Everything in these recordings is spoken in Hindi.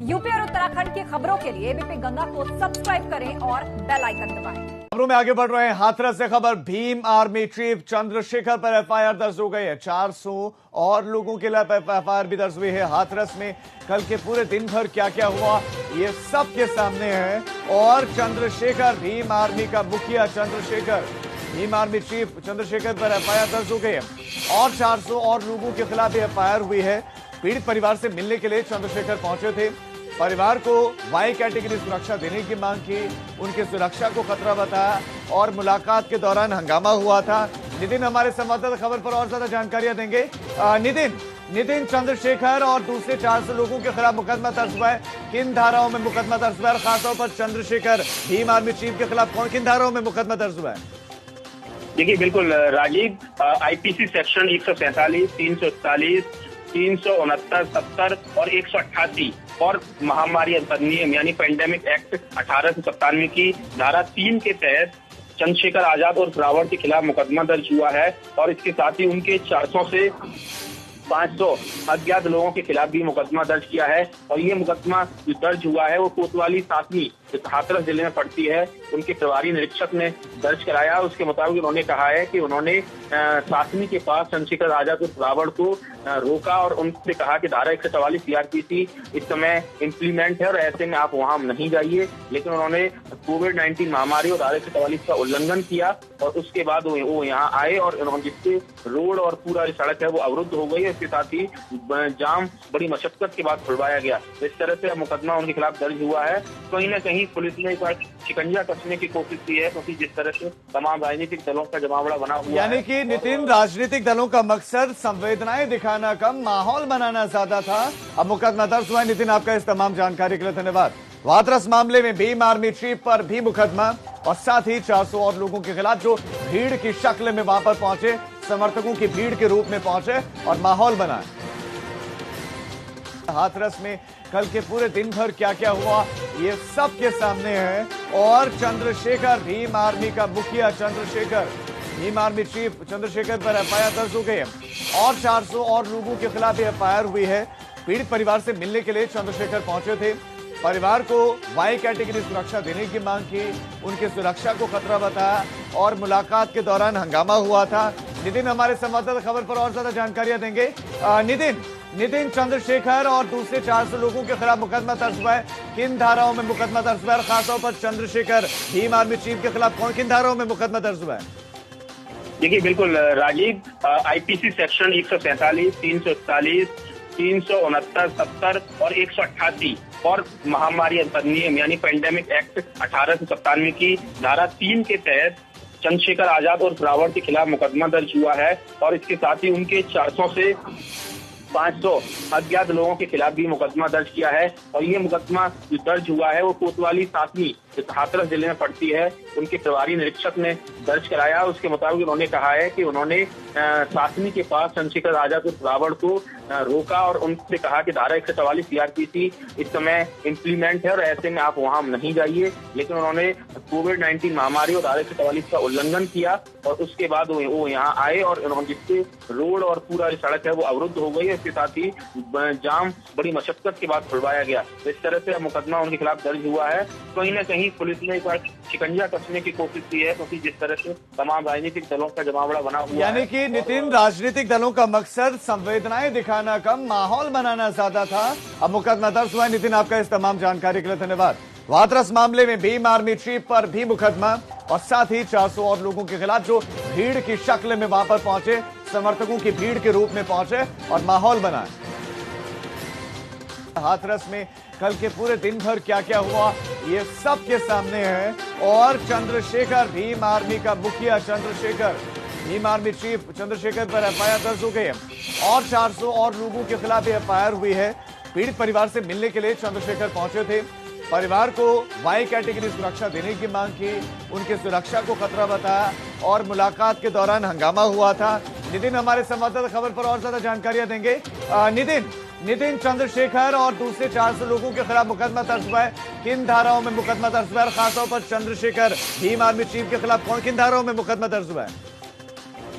यूपी और उत्तराखंड की खबरों के लिए एबीपी गंगा को सब्सक्राइब करें और बेल आइकन दबाएं। खबरों में आगे बढ़ रहे हैं। हाथरस से खबर, भीम आर्मी चीफ चंद्रशेखर पर एफआईआर दर्ज हो गई है। 400 और लोगों के लिए एफआईआर भी दर्ज हुई है। हाथरस में कल के पूरे दिन भर क्या क्या हुआ ये सब के सामने है। और चंद्रशेखर, भीम आर्मी का मुखिया चंद्रशेखर, भीम आर्मी चीफ चंद्रशेखर पर एफआईआर दर्ज हो गई है। और 400 और लोगों के खिलाफ एफआईआर हुई है। पीड़ित परिवार से मिलने के लिए चंद्रशेखर पहुंचे थे। परिवार को वाई कैटेगरी सुरक्षा देने की मांग की, उनकी सुरक्षा को खतरा बताया और मुलाकात के दौरान हंगामा हुआ था। नितिन हमारे संवाददाता खबर पर और ज्यादा जानकारियां देंगे। नितिन, चंद्रशेखर और दूसरे 400 लोगों के खिलाफ मुकदमा दर्ज हुआ है। किन धाराओं में मुकदमा दर्ज हुआ है? खासतौर पर चंद्रशेखर, भीम आर्मी चीफ के खिलाफ किन धाराओं में मुकदमा दर्ज हुआ है? देखिए, बिल्कुल राजीव, आईपीसी सेक्शन 147, 341, 369, 70 और 188 और महामारी अधिनियम यानी पैंडेमिक एक्ट 1897 की धारा 3 के तहत चंद्रशेखर आजाद और रावण के खिलाफ मुकदमा दर्ज हुआ है। और इसके साथ ही उनके 400 से 500 अज्ञात लोगों के खिलाफ भी मुकदमा दर्ज किया है। और ये मुकदमा जो दर्ज हुआ है वो कोतवाली सातवीं हाथरस जिले में पड़ती है, उनके प्रभारी निरीक्षक ने दर्ज कराया। उसके मुताबिक उन्होंने कहा है कि उन्होंने सातवीं के पास चंद्रशेखर आजाद और रावण को रोका और उनसे कहा कि धारा 144 सीआरपीसी इस समय इम्प्लीमेंट है और ऐसे में आप वहां नहीं जाइए। लेकिन उन्होंने कोविड-19 महामारी और धारा 144 का उल्लंघन किया और उसके बाद वो यहाँ आए और उन्होंने जिससे रोड और पूरा सड़क है वो अवरुद्ध हो गई। इसके साथ ही जाम बड़ी मशक्कत के बाद खुलवाया गया। इस तरह से मुकदमा उनके खिलाफ दर्ज हुआ है। कहीं न कहीं पुलिस ने एक बार शिकंजा कसने की कोशिश की है, क्योंकि जिस तरह से तमाम राजनीतिक दलों का जमावड़ा बना हुआ है। यानी कि नितिन, राजनीतिक दलों का मकसद संवेदनाएं दिखाना कम, माहौल बनाना ज्यादा था। अब मुकदमा दर्ज हुआ है। नितिन, आपका इस तमाम जानकारी के लिए धन्यवाद। हाथरस मामले में भीम आर्मी चीफ पर भी मुकदमा और साथ ही 400 और लोगों के खिलाफ जो भीड़ की शक्ल में वहां पर पहुंचे, समर्थकों की भीड़ के रूप में पहुंचे और माहौल बना। हाथरस में कल के पूरे दिन भर क्या क्या हुआ ये सब के सामने है। और चंद्रशेखर, भीम आर्मी का मुखिया चंद्रशेखर, भीम आर्मी चीफ चंद्रशेखर पर एफआईआर दर्ज हो गई है। और 400 और लोगों के खिलाफ एफआईआर हुई है। पीड़ित परिवार से मिलने के लिए चंद्रशेखर पहुंचे थे। परिवार को वाई कैटेगरी सुरक्षा देने की मांग की, उनकी सुरक्षा को खतरा बताया और मुलाकात के दौरान हंगामा हुआ था। नितिन हमारे संवाददाता खबर पर और ज्यादा जानकारियां देंगे। नितिन, चंद्रशेखर और दूसरे 400 लोगों के खिलाफ मुकदमा दर्ज हुआ है। किन धाराओं में मुकदमा दर्ज हुआ है? खासतौर पर चंद्रशेखर, भीम आर्मी चीफ के खिलाफ किन धाराओं में मुकदमा दर्ज हुआ है? देखिए, बिल्कुल राजीव, आईपीसी सेक्शन 147, 341, 369, 70 और 188 और महामारी अधिनियम यानी पैंडेमिक एक्ट 1897 की धारा 3 के तहत चंद्रशेखर आजाद और रावण के खिलाफ मुकदमा दर्ज हुआ है। और इसके साथ ही उनके 400 से 500 अज्ञात लोगों के खिलाफ भी मुकदमा दर्ज किया है। और ये मुकदमा जो दर्ज हुआ है वो कोतवाली सातवीं हाथरस जिले में पड़ती है, उनके प्रभारी निरीक्षक ने दर्ज कराया। उसके मुताबिक उन्होंने कहा है कि उन्होंने सातवीं के पास चंद्रशेखर आजाद और रावण को रोका और उनसे कहा कि धारा 144 सीआरपीसी इस समय इम्प्लीमेंट है और ऐसे में आप वहां नहीं जाइए। लेकिन उन्होंने कोविड-19 महामारी और धारा 144 का उल्लंघन किया और उसके बाद वो यहाँ आए और उन्होंने जिससे रोड और पूरा सड़क है वो अवरुद्ध हो गई। इसके साथ ही जाम बड़ी मशक्कत के बाद खुलवाया गया। इस तरह से मुकदमा उनके खिलाफ दर्ज हुआ है। कहीं न कहीं पुलिस ने एक बार शिकंजा कसने की कोशिश की है, क्योंकि जिस तरह से तमाम राजनीतिक दलों का जमावड़ा बना हुआ है। यानी कि नितिन, राजनीतिक दलों का मकसद संवेदनाएं दिखाना कम, माहौल बनाना ज्यादा था। अब मुकदमा दर्ज हुआ है। नितिन, आपका इस तमाम जानकारी के लिए धन्यवाद। हाथरस मामले में भीम आर्मी चीफ पर भी मुकदमा और साथ ही 400 और लोगों के खिलाफ जो भीड़ की शक्ल में वहां पर पहुंचे, समर्थकों की भीड़ के रूप में पहुंचे और माहौल बना। हाथरस में कल के पूरे दिन भर क्या क्या हुआ ये सब के सामने है। और चंद्रशेखर, भीम आर्मी का मुखिया चंद्रशेखर, भीम आर्मी चीफ चंद्रशेखर पर एफआईआर दर्ज हो गई है। और 400 और लोगों के खिलाफ एफआईआर हुई है। पीड़ित परिवार से मिलने के लिए चंद्रशेखर पहुंचे थे। परिवार को वाई कैटेगरी सुरक्षा देने की मांग की, उनकी सुरक्षा को खतरा बताया और मुलाकात के दौरान हंगामा हुआ था। नितिन हमारे संवाददाता खबर पर और ज्यादा जानकारियां देंगे। नितिन, चंद्रशेखर और दूसरे 400 लोगों के खिलाफ मुकदमा दर्ज हुआ है। किन धाराओं में मुकदमा दर्ज हुआ है? खासतौर पर चंद्रशेखर, भीम आर्मी चीफ के खिलाफ किन धाराओं में मुकदमा दर्ज हुआ है?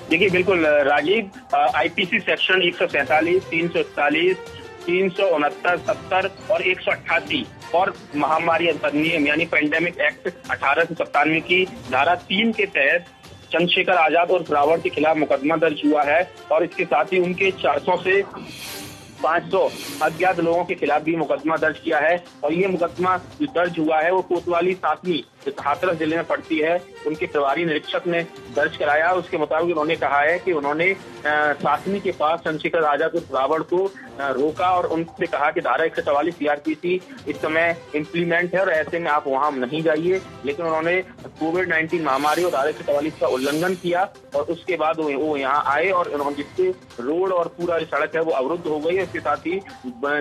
देखिए, बिल्कुल राजीव, आईपीसी सेक्शन 147, 341, 369, 70 और 188 और महामारी अधिनियम यानी पेंडेमिक एक्ट 1897 की धारा 3 के तहत चंद्रशेखर आजाद और रावण के खिलाफ मुकदमा दर्ज हुआ है और इसके साथ ही उनके 400 से 500 अज्ञात लोगों के खिलाफ भी मुकदमा दर्ज किया है। और ये मुकदमा जो दर्ज हुआ है वो कोतवाली सासनी जो हाथरस जिले में पड़ती है उनके प्रभारी निरीक्षक ने दर्ज कराया। उसके मुताबिक उन्होंने कहा है कि उन्होंने सासनी के पास चंद्रशेखर आजाद और रावण को रोका और उनसे कहा कि धारा 144 सीआरपीसी इस समय इम्प्लीमेंट है और ऐसे में आप वहां नहीं जाइए। लेकिन उन्होंने कोविड-19 महामारी और धारा 144 का उल्लंघन किया और उसके बाद वो यहाँ आए और उन्होंने जिससे रोड और पूरा सड़क है वो अवरुद्ध हो गई। इसके साथ ही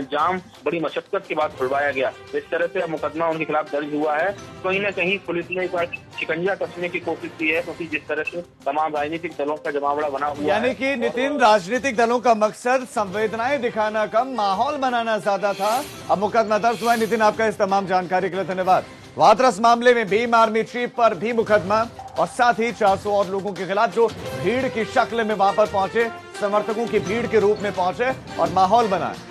जाम बड़ी मशक्कत के बाद खुलवाया गया। इस तरह से मुकदमा उनके खिलाफ दर्ज हुआ है। कहीं न कहीं पुलिस ने एक बार शिकंजा कसने की कोशिश की है क्योंकि जिस तरह से तमाम राजनीतिक दलों का जमावड़ा बना हुआ है। यानी कि नितिन, राजनीतिक दलों का मकसद संवेदनाएं दिखाना कम, माहौल बनाना ज्यादा था। अब मुकदमा दर्ज हुआ है। नितिन, आपका इस तमाम जानकारी के लिए धन्यवाद। हाथरस मामले में भीम आर्मी चीफ पर भी मुकदमा और साथ ही 400 और लोगों के खिलाफ जो भीड़ की शक्ल में वहां पर पहुंचे, समर्थकों की भीड़ के रूप में पहुंचे और माहौल बनाए।